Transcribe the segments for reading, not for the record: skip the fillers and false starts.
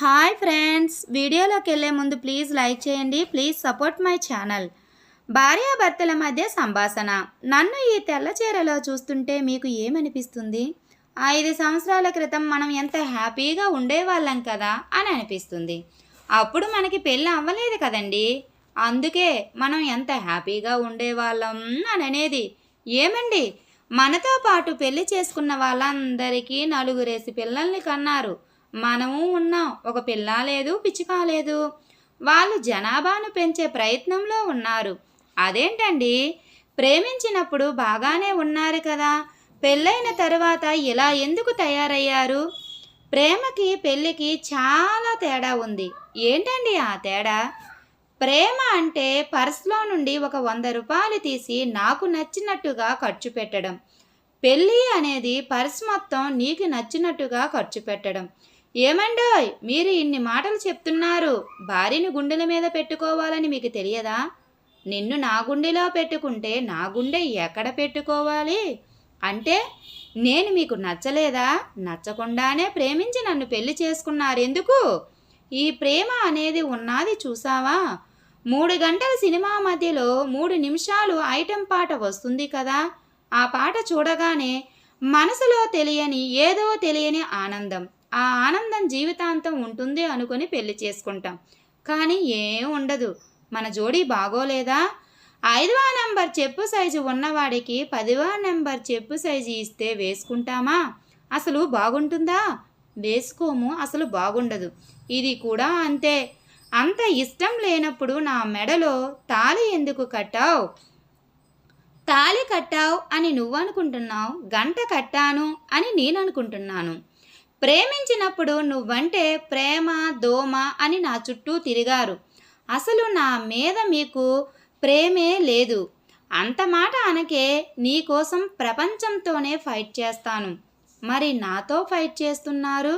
Hi friends, వీడియోలోకి వెళ్ళే ముందు ప్లీజ్ లైక్ చేయండి. Please support my channel. భార్యాభర్తల మధ్య సంభాషణ. నన్ను ఈ తెల్ల చీరలో చూస్తుంటే మీకు ఏమనిపిస్తుంది? 5 సంవత్సరాల క్రితం మనం ఎంత హ్యాపీగా ఉండేవాళ్ళం కదా అని అనిపిస్తుంది. అప్పుడు మనకి పెళ్ళి అవ్వలేదు కదండి. అందుకే మనం ఎంత హ్యాపీగా ఉండేవాళ్ళం అని అనేది. ఏమండి, మనతో పాటు పెళ్లి చేసుకున్న వాళ్ళందరికీ నలుగురేసి పిల్లల్ని కన్నారు. మనము ఉన్నాం, ఒక పిల్ల లేదు, పిచ్చుక లేదు. వాళ్ళు జనాభాను పెంచే ప్రయత్నంలో ఉన్నారు. అదేంటండి, ప్రేమించినప్పుడు బాగానే ఉన్నారు కదా, పెళ్ళైన తర్వాత ఇలా ఎందుకు తయారయ్యారు? ప్రేమకి పెళ్ళికి చాలా తేడా ఉంది. ఏంటండి ఆ తేడా? ప్రేమ అంటే పర్స్లో నుండి ఒక 100 రూపాయలు తీసి నాకు నచ్చినట్టుగా ఖర్చు పెట్టడం. పెళ్ళి అనేది పర్స్ మొత్తం నీకు నచ్చినట్టుగా ఖర్చు పెట్టడం. ఏమండోయ్, మీరు ఇన్ని మాటలు చెప్తున్నారు. భార్యని గుండెల మీద పెట్టుకోవాలని మీకు తెలియదా? నిన్ను నా గుండెలో పెట్టుకుంటే నా గుండె ఎక్కడ పెట్టుకోవాలి? అంటే నేను మీకు నచ్చలేదా? నచ్చకుండానే ప్రేమించి నన్ను పెళ్లి చేసుకున్నారెందుకు? ఈ ప్రేమ అనేది ఉన్నది చూసావా? 3 గంటల సినిమా మధ్యలో 3 నిమిషాలు ఐటెం పాట వస్తుంది కదా. ఆ పాట చూడగానే మనసులో ఏదో తెలియని ఆనందం. ఆ ఆనందం జీవితాంతం ఉంటుంది అనుకుని పెళ్లి చేసుకుంటాం. కానీ ఏం ఉండదు. మన జోడీ బాగోలేదా? 5వ నెంబర్ చెప్పు సైజు ఉన్నవాడికి 10వ నెంబర్ చెప్పు సైజు ఇస్తే వేసుకుంటామా? అసలు బాగుంటుందా? వేసుకోము, అసలు బాగుండదు. ఇది కూడా అంతే. అంత ఇష్టం లేనప్పుడు నా మెడలో తాళి ఎందుకు కట్టావు? తాళి కట్టావు అని నువ్వు అనుకుంటున్నావు, గంట కట్టాను అని నేను అనుకుంటున్నాను. ప్రేమించినప్పుడు నువ్వంటే ప్రేమ దోమ అని నా చుట్టూ తిరిగారు. అసలు నా మీద మీకు ప్రేమే లేదు. అంత మాట అనకే. నీకోసం ప్రపంచంతోనే ఫైట్ చేస్తాను. మరి నాతో ఫైట్ చేస్తున్నారు?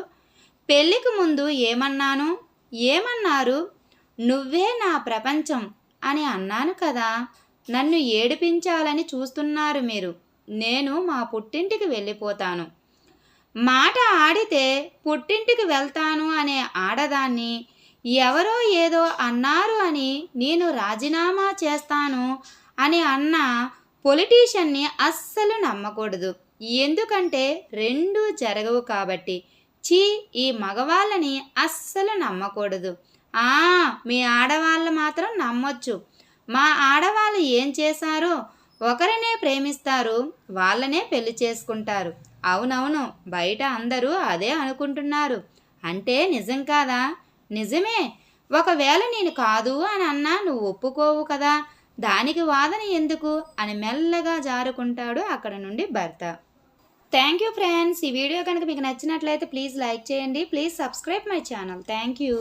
పెళ్ళికి ముందు ఏమన్నారు? నువ్వే నా ప్రపంచం అని అన్నాను కదా. నన్ను ఏడిపించాలని చూస్తున్నారు మీరు. నేను మా పుట్టింటికి వెళ్ళిపోతాను. మాట ఆడితే పుట్టింటికి వెళ్తాను అనే ఆడదాన్ని ఎవరో ఏదో అన్నారు అని నేను రాజీనామా చేస్తాను అని అన్న పొలిటీషియన్ని అస్సలు నమ్మకూడదు. ఎందుకంటే 2 జరగవు కాబట్టి. ఈ మగవాళ్ళని అస్సలు నమ్మకూడదు. మీ ఆడవాళ్ళు మాత్రం నమ్మొచ్చు. మా ఆడవాళ్ళు ఏం చేశారో, ఒకరినే ప్రేమిస్తారు, వాళ్ళనే పెళ్లి చేసుకుంటారు. అవునవును, బయట అందరూ అదే అనుకుంటున్నారు. అంటే నిజం కాదా? నిజమే. ఒకవేళ నేను కాదు అని అన్నా నువ్వు ఒప్పుకోవు కదా, దానికి వాదన ఎందుకు అని మెల్లగా జారుకుంటాడు అక్కడ నుండి భర్త. Thank you friends. ఈ వీడియో కనుక మీకు నచ్చినట్లయితే ప్లీజ్ లైక్ చేయండి. Please subscribe my channel. Thank you.